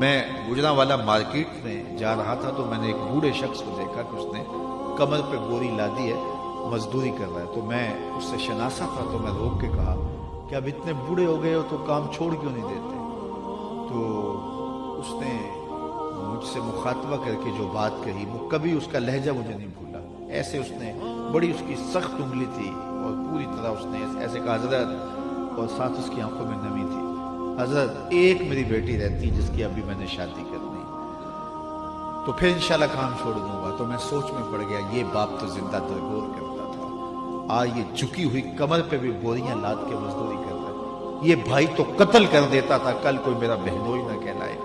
میں گجرانوالا مارکیٹ میں جا رہا تھا تو میں نے ایک بوڑھے شخص کو دیکھا کہ اس نے کمر پہ بوری لادی ہے، مزدوری کر رہا ہے۔ تو میں اس سے شناسا تھا تو میں روک کے کہا کہ اب اتنے بوڑھے ہو گئے ہو تو کام چھوڑ کیوں نہیں دیتے؟ تو اس نے مجھ سے مخاطبہ کر کے جو بات کہی، وہ کبھی اس کا لہجہ مجھے نہیں بھولا۔ ایسے اس نے بڑی اس کی سخت انگلی تھی اور پوری طرح اس نے ایسے کہا حضرت، اور ساتھ اس کی آنکھوں میں نمی تھی، حضرت ایک میری بیٹی رہتی جس کی ابھی میں نے شادی کرنی، تو پھر انشاءاللہ کام چھوڑ دوں گا۔ تو میں سوچ میں پڑ گیا، یہ باپ تو زندہ درگور کرتا تھا، آج یہ جھکی ہوئی کمر پہ بھی بوریاں لاد کے مزدوری کر رہا ہے۔ یہ بھائی تو قتل کر دیتا تھا، کل کوئی میرا بہنوئی نہ کہلائے،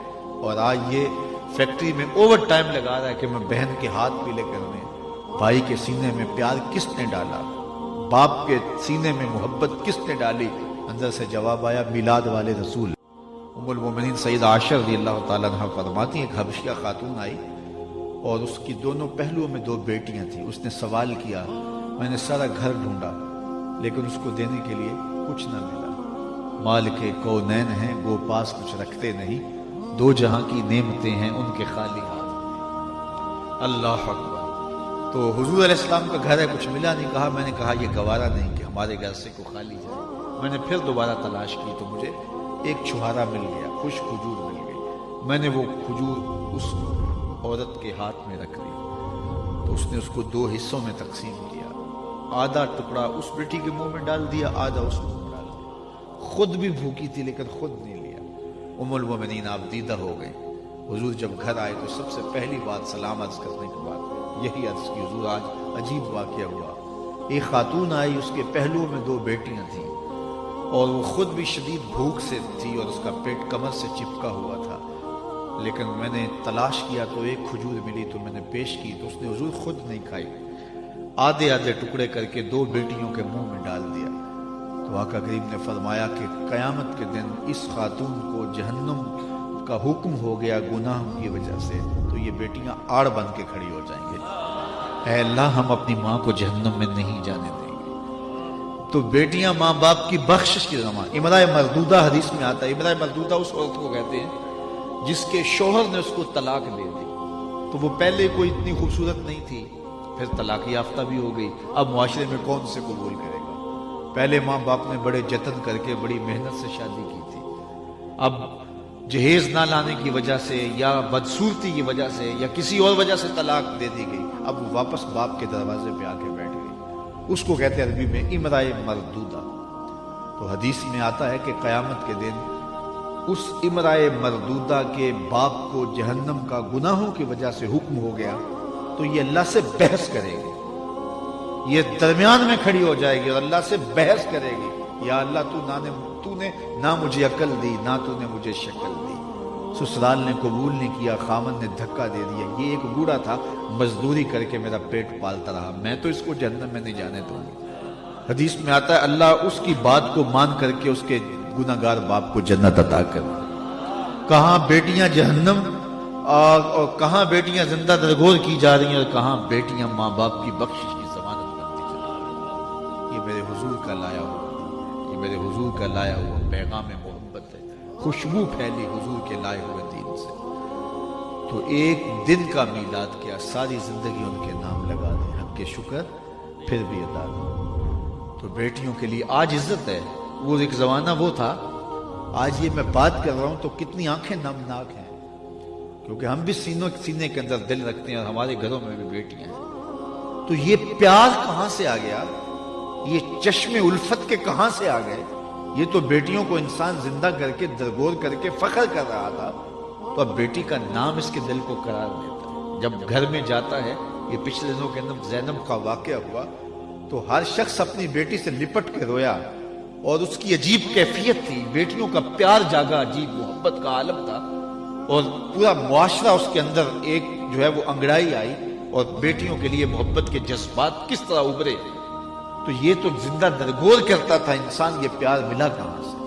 اور آج یہ فیکٹری میں اوور ٹائم لگا رہا ہے کہ میں بہن کے ہاتھ پیلے کرنے۔ بھائی کے سینے میں پیار کس نے ڈالا؟ باپ کے سینے میں محبت کس نے ڈالی؟ اندر سے جواب آیا، میلاد والے رسول۔ ام المومنین سیدہ عائشہ رضی اللہ تعالیٰ عنہ فرماتی ہیں، ایک حبشیہ خاتون آئی اور اس کی دونوں پہلوؤں میں 2 بیٹیاں تھیں۔ اس نے سوال کیا، میں نے سارا گھر ڈھونڈا لیکن اس کو دینے کے لیے کچھ نہ ملا۔ مال کے کونین ہیں گو پاس کچھ رکھتے نہیں، 2 جہاں کی نعمتیں ہیں ان کے خالی ہاتھ۔ اللہ اکبر۔ تو حضور علیہ السلام کا گھر ہے، کچھ ملا نہیں۔ کہا، میں نے کہا یہ گوارا نہیں کہ ہمارے گھر سے کوئی خالی جائے۔ میں نے پھر دوبارہ تلاش کی تو مجھے ایک چھہارا مل گیا، خشک کھجور مل گئی۔ میں نے وہ کھجور اس عورت کے ہاتھ میں رکھ دی تو اس نے اس کو 2 حصوں میں تقسیم کیا، آدھا ٹکڑا اس بیٹی کے منہ میں ڈال دیا، آدھا اس منہ میں ڈال دیا۔ خود بھی بھوکی تھی لیکن خود نہیں لیا۔ ام المومنین آپ دیدہ ہو گئے۔ حضور جب گھر آئے تو سب سے پہلی بات سلام عرض کرنے کے بعد یہی عرض کی، حضور آج عجیب واقعہ ہوا۔ ایک خاتون آئی، اس کے پہلوؤں میں 2 بیٹیاں تھیں اور وہ خود بھی شدید بھوک سے تھی اور اس کا پیٹ کمر سے چپکا ہوا تھا، لیکن میں نے تلاش کیا تو ایک کھجور ملی تو میں نے پیش کی تو اس نے حضور خود نہیں کھائی، آدھے آدھے ٹکڑے کر کے 2 بیٹیوں کے منہ میں ڈال دیا۔ تو آقا کریم نے فرمایا کہ قیامت کے دن اس خاتون کو جہنم کا حکم ہو گیا گناہوں کی وجہ سے، تو یہ بیٹیاں آڑ بن کے کھڑی ہو جائیں گے، اے اللہ ہم اپنی ماں کو جہنم میں نہیں جانے دیں گے۔ تو بیٹیاں ماں باپ کی بخشش کی زمان۔ امرأہ مردودہ حدیث میں آتا ہے، امرأہ مردودہ اس عورت کو کہتے ہیں جس کے شوہر نے اس کو طلاق دے دی، تو وہ پہلے کوئی اتنی خوبصورت نہیں تھی، پھر طلاق یافتہ بھی ہو گئی، اب معاشرے میں کون سے قبول کرے گا؟ پہلے ماں باپ نے بڑے جتن کر کے بڑی محنت سے شادی کی تھی، اب جہیز نہ لانے کی وجہ سے یا بدصورتی کی وجہ سے یا کسی اور وجہ سے طلاق دے دی گئی، اب وہ واپس باپ کے دروازے پہ آ کے بیٹھ گئی۔ اس کو کہتے ہیں عربی میں امرأہ مردودہ۔ تو حدیث میں آتا ہے کہ قیامت کے دن اس امرأہ مردودہ کے باپ کو جہنم کا گناہوں کی وجہ سے حکم ہو گیا تو یہ اللہ سے بحث کرے گی، یہ درمیان میں کھڑی ہو جائے گی اور اللہ سے بحث کرے گی، یا اللہ تو نے نہ مجھے عقل دی نہ تو نے مجھے شکل دی، سسرال نے قبول نہیں کیا، خامن نے دھکا دے دیا، یہ ایک بوڑھا تھا مزدوری کر کے میرا پیٹ پالتا رہا، میں تو اس کو جہنم میں نہیں جانے دوں گا۔ حدیث میں آتا ہے اللہ اس کی بات کو مان کر کے اس کے گناہگار باپ کو جنت عطا کر۔ کہاں بیٹیاں جہنم اور کہاں بیٹیاں زندہ درگور کی جا رہی ہیں اور کہاں بیٹیاں ماں باپ کی بخشش کی ضمانت بنتی چلی جا رہی ہیں۔ یہ میرے حضور کا لایا ہوا، یہ میرے حضور کا لایا ہوا پیغام محبت ہے، خوشبو پھیلی حضور کے لائے ہوئے دین سے۔ تو ایک دن کا میلاد کیا، ساری زندگی ان کے نام لگا دیں، حق کے شکر پھر بھی ادا دیں۔ تو بیٹیوں کے لیے آج عزت ہے، وہ ایک زمانہ وہ تھا، آج یہ میں بات کر رہا ہوں تو کتنی آنکھیں نمناک ہیں، کیونکہ ہم بھی سینے کے اندر دل رکھتے ہیں اور ہمارے گھروں میں بھی بیٹیاں ہیں۔ تو یہ پیار کہاں سے آ گیا، یہ چشم الفت کے کہاں سے آ گئے؟ یہ تو بیٹیوں کو انسان زندہ کر کے درگور کر کے فخر کر رہا تھا، تو اب بیٹی کا نام اس کے دل کو قرار دیتا ہے۔ جب گھر میں جاتا ہے، یہ پچھلے دنوں کے اندر زینب کا واقعہ ہوا تو ہر شخص اپنی بیٹی سے لپٹ کے رویا اور اس کی عجیب کیفیت تھی، بیٹیوں کا پیار جاگا، عجیب محبت کا عالم تھا، اور پورا معاشرہ اس کے اندر ایک جو ہے وہ انگڑائی آئی اور بیٹیوں کے لیے محبت کے جذبات کس طرح ابھرے۔ تو یہ تو زندہ درگور کرتا تھا انسان، یہ پیار ملا کہاں سے؟